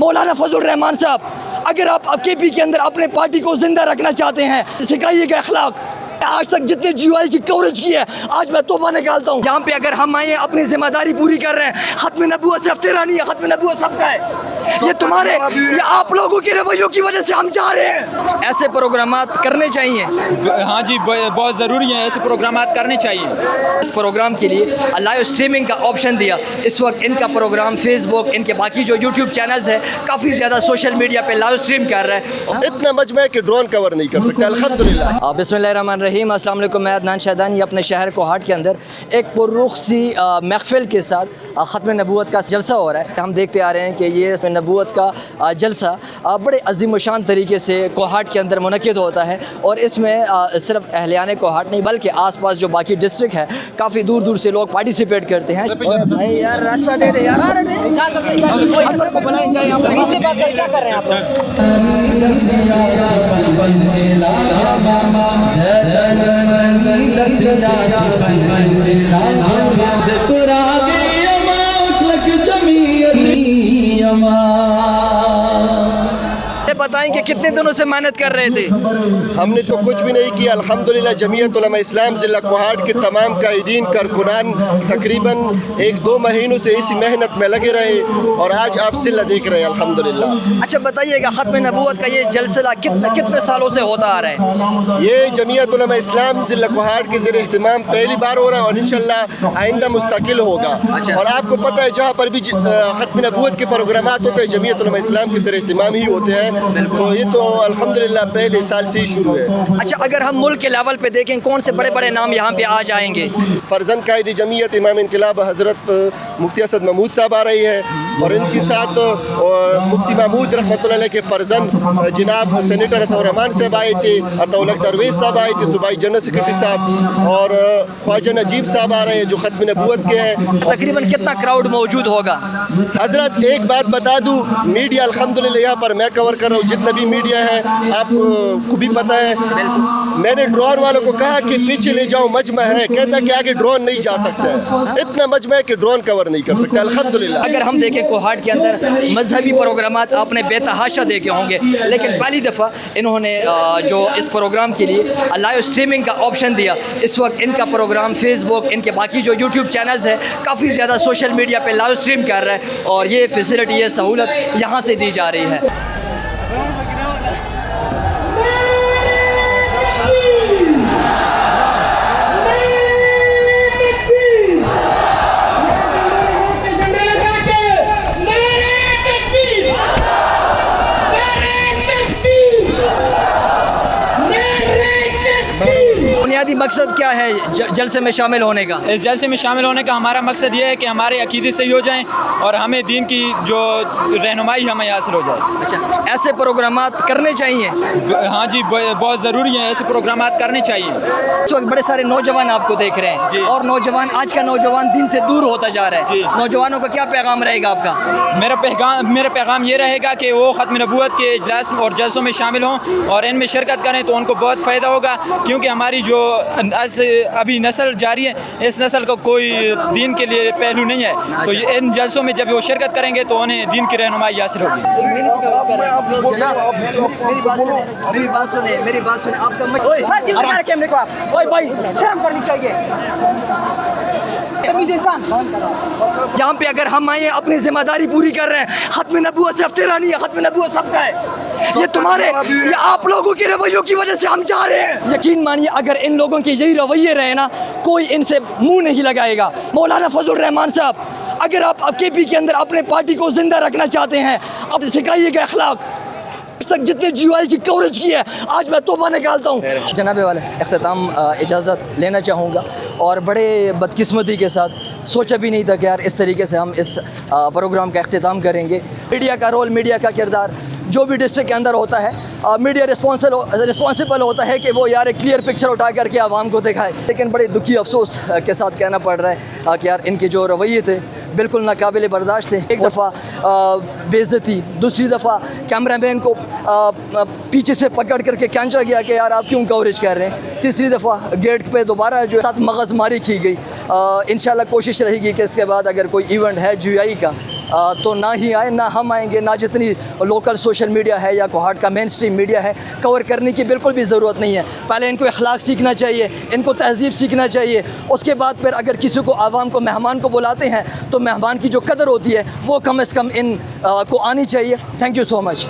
मौलाना फजल रहमान साहब, अगर आप केपी के अंदर अपने पार्टी को जिंदा रखना चाहते हैं, सिखाइएगा अखलाक। आज तक जितने GUI की कवरेज की है, आज मैं तोहफा निकालता हूँ। यहाँ पे अगर हम आए अपनी जिम्मेदारी पूरी कर रहे हैं, खत्म नबूवत सिर्फ तेरा नहीं है, खत्म नबूवत सबका है। ये तुम्हारे, ये आप लोगों के रवैयों की वजह से हम जा रहे हैं। ऐसे प्रोग्रामात करने चाहिए। हाँ जी, बहुत ज़रूरी है, ऐसे प्रोग्रामात करने चाहिए। इस प्रोग्राम के लिए लाइव स्ट्रीमिंग का ऑप्शन दिया। इस वक्त इनका प्रोग्राम फेसबुक, इनके बाकी जो यूट्यूब चैनल्स हैं, काफ़ी ज़्यादा सोशल मीडिया पे लाइव स्ट्रीम कर रहे हैं। इतना मजमा है कि ड्रोन कवर नहीं कर सकते, अल्हम्दुलिल्लाह। बिस्मिल्लाहिर्रहमानिर्रहीम, अस्सलाम वालेकुम। मैं अदनान शहदानी अपने शहर कोहाट के अंदर एक पुररुख सी महफिल के साथ ख़त्म नबूवत का जलसा हो रहा है। हम देखते आ रहे हैं कि ये नबूवत का जलसा बड़े अज़ीम शान तरीके से कोहाट के अंदर मुनक़िद होता है, और इसमें सिर्फ अहलियान कोहाट नहीं बल्कि आस पास जो बाकी डिस्ट्रिक्ट है, काफ़ी दूर दूर से लोग पार्टिसिपेट करते हैं। भाई यार रास्ता दे दे यार, को बुलाएं जाए, आप इससे बात कर, क्या कर रहे हैं आप बताएं कि कितने दिनों से मेहनत कर रहे थे? हमने तो कुछ भी नहीं किया, अल्हम्दुलिल्लाह। जमीयत उलमा इस्लाम ज़िला कोहाट के तमाम कायदीन कारकुनान तकरीबन 1-2 महीनों से इसी मेहनत में लगे रहे, और आज आप सिला देख रहे हैं, अल्हम्दुलिल्लाह। अच्छा बताइएगा, ख़त्म नबूवत का ये जलसा कितने सालों से होता आ रहा है? ये जमीयत उलमा इस्लाम ज़िला कोहाट के ज़रिए अहतमाम पहली बार हो रहा है, और इंशाअल्लाह आइंदा मुस्तकिल होगा। और आपको पता है, जहाँ पर भी ख़त्म नबूवत के प्रोग्रामात होते हैं, जमीयत उलमा इस्लाम के ज़रिए अहतमाम ही होते हैं। तो ये तो अल्हम्दुलिल्लाह पहले साल से ही शुरू है। अच्छा, अगर हम मुल्क के लेवल पे देखें, कौन से बड़े बड़े नाम यहाँ पे आ जाएंगे? फर्जन कायद जमीयत इमाम इनकलाब हज़रत मुफ्ती असद महमूद साहब आ रही है, और इनके साथ मुफ्ती महमूद रहमतुल्लाह अलैह के फर्जन जनाब सेनेटर अताउर रहमान साहब आए थे, अताउलक दरवेश साहब आए थे, सूबाई जनरल सेक्रेटरी साहब, और ख्वाजा नजीब साहब आ रहे हैं जो ख़त्म नबूवत के हैं। तकरीबन कितना क्राउड मौजूद होगा? हज़रत एक बात बता दूँ, मीडिया अल्हम्दुलिल्लाह यहाँ पर मैं कवर कर रहा हूँ, जितना भी मीडिया है आपको भी पता है। मैंने ड्रोन वालों को कहा कि पीछे ले जाओ, मजमा है, कहता कि आगे ड्रोन नहीं जा सकता है। इतना मजमा है कि ड्रोन कवर नहीं कर सकता, अल्हम्दुलिल्लाह। अगर हम देखें कोहाट के अंदर मजहबी प्रोग्रामात आपने बेतहाशा देखे होंगे, लेकिन पहली दफ़ा इन्होंने जो इस प्रोग्राम के लिए लाइव स्ट्रीमिंग का ऑप्शन दिया। इस वक्त इनका प्रोग्राम फेसबुक, इनके बाकी जो यूट्यूब चैनल्स हैं, काफ़ी ज़्यादा सोशल मीडिया पे लाइव स्ट्रीम कर रहे हैं, और ये फैसिलिटी, ये सहूलत यहाँ से दी जा रही है। बुनियादी मकसद क्या है जलसे में शामिल होने का? इस जलसे में शामिल होने का हमारा मकसद ये है कि हमारे अकीदे सही हो जाएं और हमें दीन की जो रहनुमाई हमें हासिल हो जाए। अच्छा, ऐसे प्रोग्रामात करने चाहिए। हाँ जी, बहुत ज़रूरी है, ऐसे प्रोग्रामात करने चाहिए। इस वक्त बड़े सारे नौजवान आपको देख रहे हैं, और नौजवान, आज का नौजवान दीन से दूर होता जा रहा है। नौजवानों का क्या पैगाम रहेगा आपका? मेरा पैगाम ये रहेगा कि वो ख़त्म नबूवत के इजलास और जलसों में शामिल हों और इनमें शिरकत करें, तो उनको बहुत फ़ायदा होगा। क्योंकि हमारी जो अभी नस्ल जारी है, इस नस्ल का कोई दीन के लिए पहलू नहीं है। तो इन जलसों में जब वो शिरकत करेंगे तो उन्हें दीन की रहनुमाई हासिल होगी। मेरी बात सुने, आपका भाई शर्म करनी चाहिए। यहाँ पे अगर हम आए अपनी जिम्मेदारी पूरी कर रहे हैं, खत्म नबूवत सिर्फ तेरा नहीं है, खत्म नबूवत सबका है। ये तुम्हारे, ये आप लोगों के रवैयों की वजह से हम जा रहे हैं। यकीन मानिए, अगर इन लोगों के यही रवैये रहे ना, कोई इनसे मुंह नहीं लगाएगा। मौलाना फजल रहमान साहब, अगर आप केपी के अंदर अपने पार्टी को जिंदा रखना चाहते हैं, अब सिखाइएगा अखलाक। तक जितने GUI की कवरेज की है, आज मैं तोहफा निकालता हूँ। जनाबे वाले इख्तिताम इजाज़त लेना चाहूँगा, और बड़े बदकिस्मती के साथ सोचा भी नहीं था कि यार इस तरीके से हम इस प्रोग्राम का इख्तिताम करेंगे। मीडिया का रोल, मीडिया का किरदार जो भी डिस्ट्रिक्ट के अंदर होता है, मीडिया रिस्पॉन्सिबल होता है कि वो यार एक क्लियर पिक्चर उठा करके आवाम को दिखाए। लेकिन बड़े दुखी अफसोस के साथ कहना पड़ रहा है कि यार इनके जो रवैये थे बिल्कुल नाकाबिल बर्दाश्त थे। एक दफ़ा बेइज्जती, दूसरी दफ़ा कैमरामैन को पीछे से पकड़ करके खींचा गया कि यार आप क्यों कवरेज कर रहे हैं। तीसरी दफ़ा गेट पे दोबारा जो साथ मगज़मारी की गई। इंशाल्लाह कोशिश रहेगी कि इसके बाद अगर कोई इवेंट है GUI का تو نہ ہی آئیں، نہ ہم آئیں گے، نہ جتنی لوکل سوشل میڈیا ہے یا کوہاٹ کا مین اسٹریم میڈیا ہے کور کرنے کی بالکل بھی ضرورت نہیں ہے۔ پہلے ان کو اخلاق سیکھنا چاہیے، ان کو تہذیب سیکھنا چاہیے، اس کے بعد پھر اگر کسی کو عوام کو مہمان کو بلاتے ہیں تو مہمان کی جو قدر ہوتی ہے وہ کم از کم ان کو آنی چاہیے۔ Thank you so much.